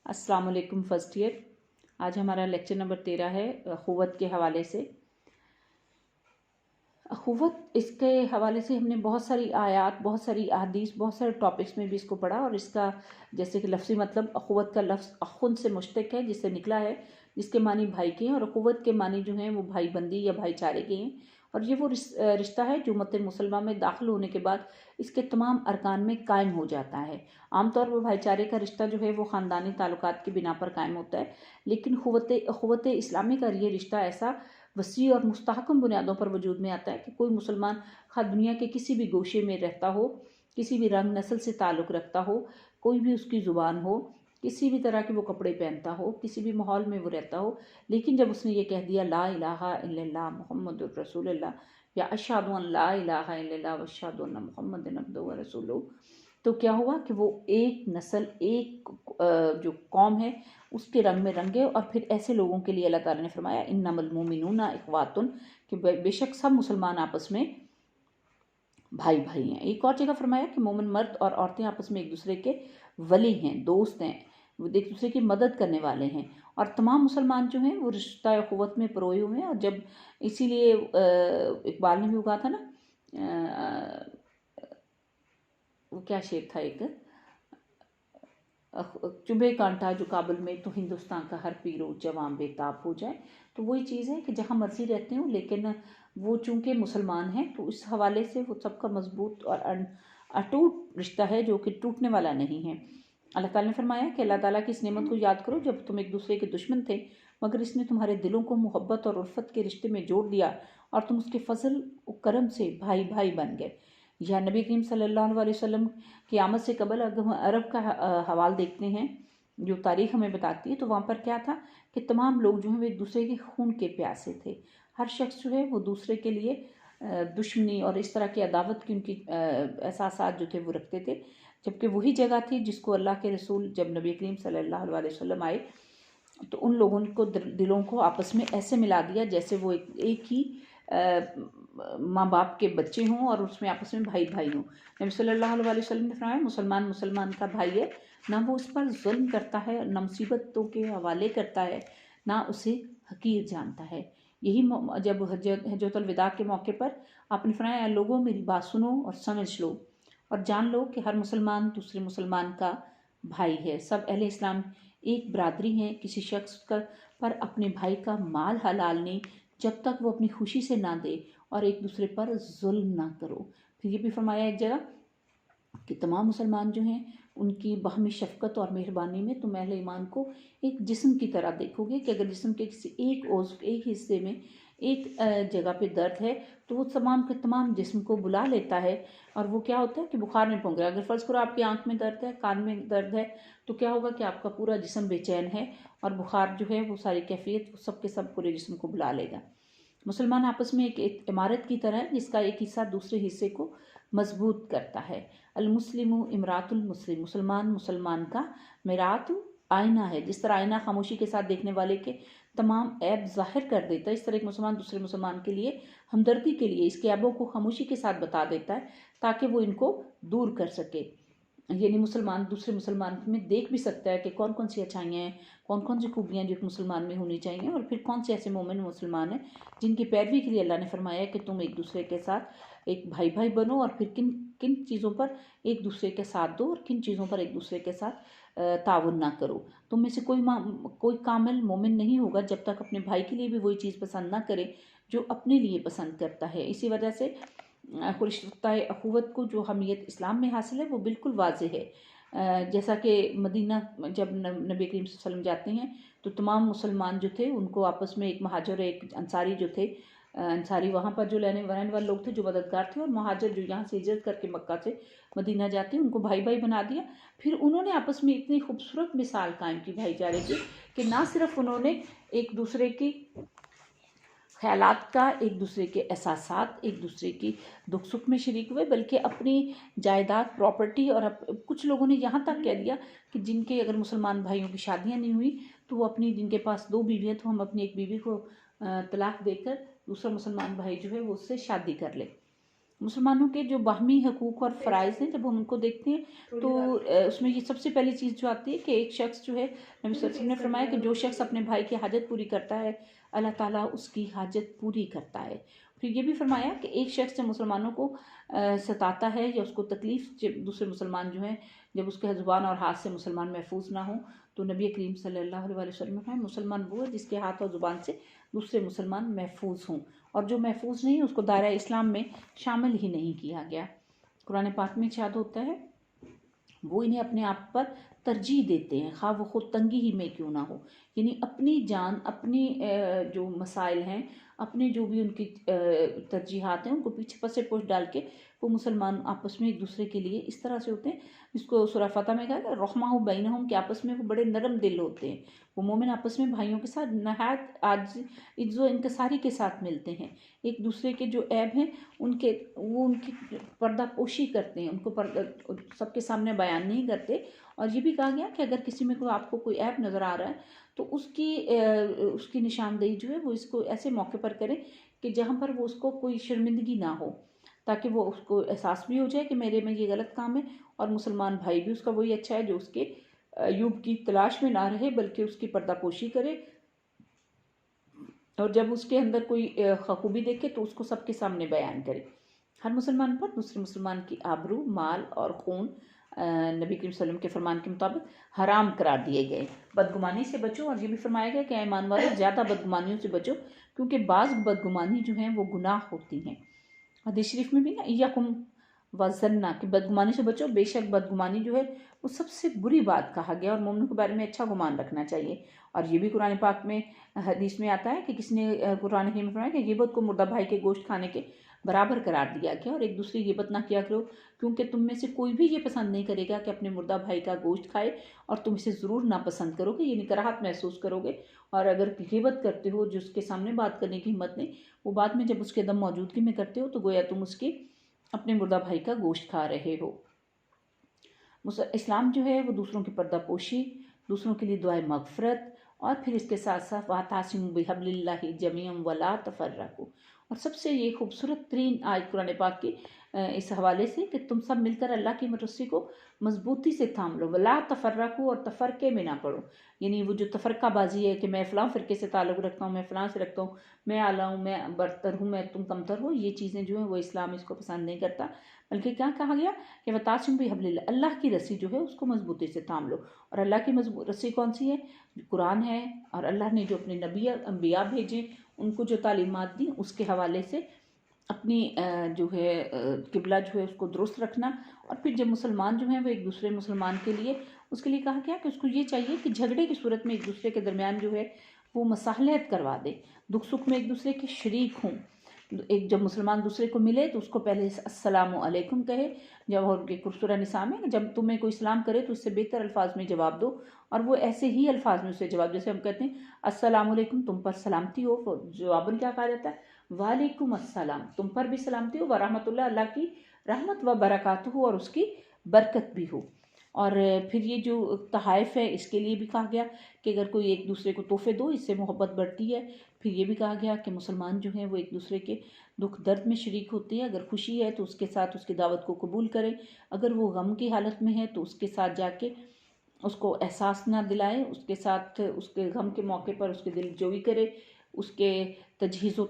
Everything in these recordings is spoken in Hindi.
अस्सलाम वालेकुम फर्स्ट ईयर। आज हमारा लेक्चर नंबर 13 है अखुवत के हवाले से। अखुवत इसके हवाले से हमने बहुत सारी आयात, बहुत सारी अहादीस, बहुत सारे टॉपिक्स में भी इसको पढ़ा और इसका जैसे कि लफ्ज़ी मतलब अखुवत का लफ्ज़ अखुन से मुश्तक है, जिससे निकला है, जिसके मानी भाई के हैं, और अखुवत के मानी जो हैं वो भाई बंदी या भाईचारे के हैं। और ये वो रिश्ता है जो उम्मत मुसलमान में दाखिल होने के बाद इसके तमाम अरकान में कायम हो जाता है। आमतौर पर भाईचारे का रिश्ता जो है वो ख़ानदानी ताल्लुकात की बिना पर कायम होता है, लेकिन अखुवत इस्लामी का ये रिश्ता ऐसा वसी और मुस्तहकम बुनियादों पर वजूद में आता है कि कोई मुसलमान खा दुनिया के किसी भी गोशे में रहता हो, किसी भी रंग नस्ल से ताल्लुक़ रखता हो, कोई भी उसकी ज़ुबान हो, किसी भी तरह के वो कपड़े पहनता हो, किसी भी माहौल में वो रहता हो, लेकिन जब उसने ये कह दिया ला इलाहा इल्लल्लाह मुहम्मदुर रसूलुल्लाह या अशहदु अन ला इलाहा इल्लल्लाह व अशहदु अन्न मुहम्मदन अब्दुहु व रसूलुहु, तो क्या हुआ कि वो एक नस्ल, एक जो कौम है उसके रंग में रंगे। और फिर ऐसे लोगों के लिए अल्लाह ताला ने फरमाया इन्नमल मोमिनूना इख्वातुन, कि बेशक सब मुसलमान आपस में भाई भाई हैं। एक और जगह फरमाया कि मोमिन मर्द और औरतें आपस में एक दूसरे के वली हैं, दोस्त हैं, वो एक दूसरे की मदद करने वाले हैं। और तमाम मुसलमान जो हैं वो रिश्ता क़ुव्वत में परोए हुए हैं। और जब इसीलिए इकबाल ने भी कहा था ना, वो क्या शेर था एक, चुभे कांटा जो काबुल में तो हिंदुस्तान का हर पीरो जवां बेताब हो जाए। तो वही चीज़ है कि जहाँ मर्जी रहते हो, लेकिन वो चूँकि मुसलमान हैं तो इस हवाले से वो सबका मजबूत और अटूट रिश्ता है जो कि टूटने वाला नहीं है। अल्लाह ताला ने फरमाया कि अल्लाह ताला की इस नेमत को याद करो जब तुम एक दूसरे के दुश्मन थे, मगर इसने तुम्हारे दिलों को मोहब्बत और उल्फत के रिश्ते में जोड़ दिया और तुम उसके फजल और करम से भाई भाई बन गए। यह नबी करीम सल्लल्लाहु अलैहि वसल्लम क़यामत से कबल अगर हम अरब का हवाल देखते हैं जो तारीख़ हमें बताती है, तो वहाँ पर क्या था कि तमाम लोग जो हैं वो एक दूसरे के खून के प्यासे थे। हर शख्स जो है वो दूसरे के लिए दुश्मनी और इस तरह की अदावत की उनकी एहसासात जो थे वो रखते थे। जबकि वही जगह थी जिसको अल्लाह के रसूल जब नबी करीम सल्लल्लाहु अलैहि वसल्लम आए तो उन लोगों को दिलों को आपस में ऐसे मिला दिया जैसे वो एक ही माँ बाप के बच्चे हों और उसमें आपस में भाई भाई हों। नबी सल्लल्लाहु अलैहि वसल्लम ने फरमाया मुसलमान मुसलमान का भाई है, ना वो उस पर जुल्म करता है, ना मुसीबतों के हवाले करता है, ना उसे हकीर जानता है। यही जब हज्जतुल विदा के मौके पर आपने फरमाया लोगों मेरी बात सुनो और समझ लो और जान लो कि हर मुसलमान दूसरे मुसलमान का भाई है। सब अहले इस्लाम एक बरादरी हैं। किसी शख्स पर अपने भाई का माल हलाल नहीं जब तक वो अपनी खुशी से ना दे, और एक दूसरे पर जुल्म ना करो। फिर ये भी फरमाया एक जगह कि तमाम मुसलमान जो हैं उनकी बाहमी शफ़क़त और मेहरबानी में तुम अहले ईमान को एक जिस्म की तरह देखोगे कि अगर जिस्म के किसी एक ओज़ एक हिस्से में एक जगह पे दर्द है तो वो तमाम के तमाम जिस्म को बुला लेता है। और वो क्या होता है कि बुखार में पहुँच रहा है। अगर फ़र्ज़ करो आपकी आँख में दर्द है, कान में दर्द है, तो क्या होगा कि आपका पूरा जिस्म बेचैन है और बुखार जो है वो सारी कैफियत सब के सब पूरे जिस्म को बुला लेगा। मुसलमान आपस में एक इमारत की तरह है जिसका एक हिस्सा दूसरे हिस्से को मजबूत करता है। अलमुस्लिमु इमरातुल मुस्लिम, मुसलमान मुसलमान का मिरात आईना है। जिस तरह आईना खामोशी के साथ देखने वाले के तमाम ऐब जाहिर कर देता है, इस तरह एक मुसलमान दूसरे मुसलमान के लिए हमदर्दी के लिए इसके ऐबों को खामोशी के साथ बता देता है ताकि वो इनको दूर कर सके। यानी मुसलमान दूसरे मुसलमान में देख भी सकता है कि कौन कौन सी अच्छाइयाँ हैं, कौन कौन सी खूबियाँ जो एक मुसलमान में होनी चाहिए, और फिर कौन से ऐसे मोमिन मुसलमान हैं जिनकी पैरवी के लिए अल्लाह ने फरमाया कि तुम एक दूसरे के साथ एक भाई भाई बनो, और फिर किन किन चीज़ों पर एक दूसरे के साथ दो और किन चीज़ों पर एक दूसरे के साथ ताउन ना करो। तुम में से कोई कामिल मोमिन नहीं होगा जब तक अपने भाई के लिए भी वही चीज़ पसंद ना करे जो अपने लिए पसंद करता है। इसी वजह से रिश्ता अखुवत को जो हमियत इस्लाम में हासिल है वो बिल्कुल वाज़ेह है। जैसा कि मदीना जब नबी करीम सल्लल्लाहु अलैहि वसल्लम जाते हैं तो तमाम मुसलमान जो थे उनको आपस में एक महाजर एक अंसारी जो थे, अंसारी वहाँ पर जो रहने वाले लोग थे जो मददगार थे, और महाजर जो यहाँ से हिजरत करके मक्का से मदीना जाते हैं उनको भाई भाई बना दिया। फिर उन्होंने आपस में इतनी खूबसूरत मिसाल कायम की भाईचारे की कि ना सिर्फ उन्होंने एक दूसरे की ख़यालात का, एक दूसरे के एहसासात, एक दूसरे की दुख सुख में शरीक हुए, बल्कि अपनी जायदाद प्रॉपर्टी और कुछ लोगों ने यहाँ तक कह दिया कि जिनके अगर मुसलमान भाइयों की शादियाँ नहीं हुई तो वो अपनी, जिनके पास 2 बीवी हैं तो हम अपनी एक बीवी को तलाक देकर दूसरा मुसलमान भाई जो है वो उससे शादी कर ले। मुसलमानों के जो बाहमी हकूक़ और फ़राइज़ हैं, जब हम उनको देखते हैं तो उसमें ये सबसे पहली चीज़ जो आती है कि एक शख्स जो है, नबी सल्लल्लाहु अलैहि वसल्लम ने फरमाया कि जो शख्स अपने भाई की हाजत पूरी करता है, अल्लाह ताला उसकी हाजत पूरी करता है। फिर ये भी फरमाया कि एक शख्स जब मुसलमानों को सताता है या उसको तकलीफ़, जब दूसरे मुसलमान जो हैं, जब उसके ज़ुबान और हाथ से मुसलमान महफूज ना हो, तो नबी करीम सल्लल्लाहु अलैहि वसल्लम ने फरमाया मुसलमान वो है जिसके हाथ और ज़ुबान से दूसरे मुसलमान महफूज हों, और जो महफूज नहीं है उसको दायरा इस्लाम में शामिल ही नहीं किया गया। कुरान पाक में इरशाद होता है वो इन्हें अपने आप पर तरजीह देते हैं, खा वो खुद तंगी ही में क्यों ना हो, यानी अपनी जान, अपनी जो मसाइल हैं, अपने जो भी उनकी तरजीहात हैं, उनको पीछे पसे पोश डाल के वो मुसलमान आपस में एक दूसरे के लिए इस तरह से होते हैं, जिसको सूरह फतह में कहा है रहमाहु बैनहुम, कि आपस में वो बड़े नरम दिल होते हैं। वो मोमिन आपस में भाइयों के साथ नहायत आज इज्जो इनकसारी के साथ मिलते हैं, एक दूसरे के जो ऐब हैं उनकी पर्दापोशी करते हैं, उनको सबके सामने बयान नहीं करते। और ये भी कहा गया कि अगर किसी में आपको कोई ऐब नज़र आ रहा है तो उसकी निशानदेही जो है वो इसको ऐसे मौके पर करें कि जहाँ पर वो उसको कोई शर्मिंदगी ना हो, ताकि वो उसको एहसास भी हो जाए कि मेरे में ये गलत काम है, और मुसलमान भाई भी उसका वही अच्छा है जो उसके अयूब की तलाश में ना रहे बल्कि उसकी पर्दापोशी करे, और जब उसके अंदर कोई खूबी देखे तो उसको सबके सामने बयान करे। हर मुसलमान पर दूसरे मुसलमान की आबरू, माल और खून नबी करीम सल्लल्लाहु अलैहि वसल्लम के फरमान के मुताबिक हराम करार दिए गए। बदगुमानी से बचो, और ये भी फरमाया गया कि ईमान वालों ज़्यादा बदगुमानियों से बचो, क्योंकि बाज़ बदगुमानी जो हैं वो गुनाह होती हैं। हदीस शरीफ में भी ना इय्याकुम वज़न्ना, कि बदगुमानी से बचो, बेशक बदगुमानी जो है वो सबसे बुरी बात कहा गया, और मोमिन के बारे में अच्छा गुमान रखना चाहिए। और ये भी कुरान पाक में हदीस में आता है कि किसने कुरान में फरमाया कि गिबत को मुर्दा भाई के गोश्त खाने के बराबर करार दिया गया, और एक दूसरे की गिबत ना किया करो, क्योंकि तुम में से कोई भी ये पसंद नहीं करेगा कि अपने मुर्दा भाई का गोश्त खाए, और तुम इसे ज़रूर नापसंद करोगे, यानी कराहत महसूस करोगे। और अगर गिबत करते हो, जो उसके सामने बात करने की हिम्मत नहीं, वो बाद में जब उसके दम मौजूदगी में करते हो तो गोया तुम उसके अपने मुर्दा भाई का गोश्त खा रहे हो। इस्लाम जो है वो दूसरों की पर्दापोशी, दूसरों के लिए दुआए मगफरत, और फिर इसके साथ साथ वातासिमु बिहब्लिल्लाहि जमीअन वला तफर्रकू, और सबसे ये खूबसूरत तरीन आयत कुरान पाक की इस हवाले से कि तुम सब मिलकर अल्लाह की रस्सी को मजबूती से थाम लो, वला तफर्रकू, और तफरके में ना पड़ो, यानी वो जो तफरकाबाजी है कि मैं फ़लाँ फ़िरके से ताल्लुक़ रखता हूँ, मैं फ़लाँ से रखता हूँ, मैं आला हूँ, मैं बरतर हूँ, मैं तुम कमतर हो, ये चीज़ें जो हैं वो इस्लाम इसको पसंद नहीं करता। बल्कि क्या कहा गया कि वतासिम बिहब्लिल्लाह, अल्लाह की रस्सी जो है उसको मजबूती से थाम लो। और अल्लाह की रस्सी कौन सी है? कुरान है, और अल्लाह ने जो अपने नबी अम्बिया भेजे उनको जो तालीमात दी उसके हवाले से अपनी जो है किबला जो है उसको दुरुस्त रखना। और फिर जब मुसलमान जो हैं वो एक दूसरे मुसलमान के लिए, उसके लिए कहा गया कि उसको ये चाहिए कि झगड़े की सूरत में एक दूसरे के दरमियान जो है वो मसाहलत करवा दे, दुख सुख में एक दूसरे के शरीक हों। एक जब मुसलमान दूसरे को मिले तो उसको पहले अस्सलामु अलैकुम कहे, जब और सूरह निसा में जब तुम्हें कोई सलाम करे तो इससे बेहतर अल्फाज में जवाब दो, और वो ऐसे ही अल्फाज में उससे जवाब, जैसे हम कहते हैं अस्सलामु अलैकुम, तुम पर सलामती हो, तो जवाबन क्या कहा जाता है? वालेकुम अस्सलाम, तुम पर भी सलामती हो, व रहमतुल्लाह, अल्लाह की रहमत व बरकातुहू, और उसकी बरकत भी हो। और फिर ये जो तहाइफ है इसके लिए भी कहा गया कि अगर कोई एक दूसरे को तोहफे दो, इससे मोहब्बत बढ़ती है। फिर ये भी कहा गया कि मुसलमान जो हैं वो एक दूसरे के दुख दर्द में शरीक होते हैं, अगर खुशी है तो उसके साथ उसकी दावत को कबूल करें, अगर वो गम की हालत में है तो उसके साथ जाके उसको एहसास ना दिलाए, उसके साथ उसके गम के मौके पर उसके दिल जोई करे, उसके तजहीज़ व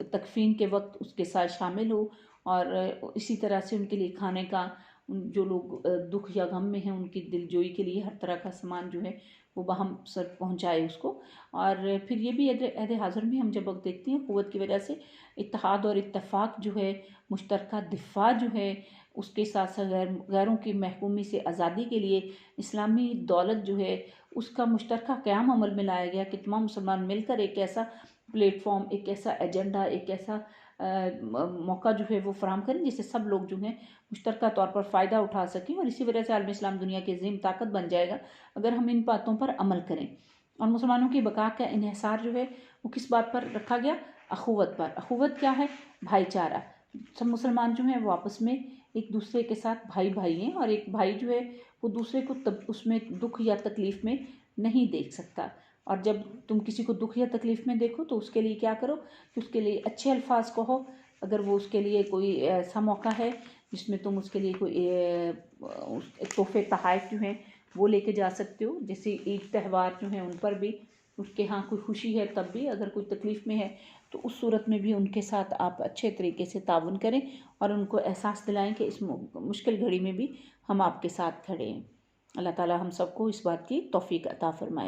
तकफ़ीन के वक्त उसके साथ शामिल हो, और इसी तरह से उनके लिए खाने का, जो लोग दुख या गम में हैं उनकी दिलजोई के लिए हर तरह का सामान जो है वो बहम सर पहुँचाए उसको। और फिर ये भी अहद हाज़िर में हम जब वक्त देखते हैं क़ुव्वत की वजह से इत्तेहाद और इत्तेफाक जो है, मुश्तरका दिफ़ा जो है, उसके साथ साथ गैरों की महकूमी से आज़ादी के लिए इस्लामी दौलत जो है उसका मुश्तरका क़याम अमल में लाया गया कि तमाम मुसलमान मिलकर एक ऐसा प्लेटफॉर्म, एक ऐसा एजेंडा, एक ऐसा मौका जो है वो फराहम करें जिससे सब लोग जो हैं मुश्तरका तौर पर फ़ायदा उठा सकें। और इसी वजह से आलम इस्लाम दुनिया की अज़ीम ताकत बन जाएगा अगर हम इन बातों पर अमल करें। और मुसलमानों की बका का इन्हिसार जो है वो किस बात पर रखा गया? अखुवत पर। अखुवत क्या है? भाईचारा। सब मुसलमान जो हैं वो आपस में एक दूसरे के साथ भाई भाई हैं, और एक भाई जो है वो दूसरे को तब उसमें दुख या तकलीफ़ में नहीं देख सकता। और जब तुम किसी को दुख या तकलीफ़ में देखो तो उसके लिए क्या करो कि उसके लिए अच्छे अल्फाज कहो, अगर वो उसके लिए कोई ऐसा मौका है जिसमें तुम उसके लिए कोई तोहफे तोहफ़ जो हैं वो लेके जा सकते हो। जैसे ईद त्यौहार जो हैं उन पर भी उसके यहाँ कोई खुशी है तब भी, अगर कोई तकलीफ़ में है तो उस सूरत में भी उनके साथ आप अच्छे तरीके से ताउन करें और उनको एहसास दिलाएं कि इस मुश्किल घड़ी में भी हम आपके साथ खड़े हैं। अल्लाह ताला हम सबको इस बात की तौफीक अता फ़रमाए।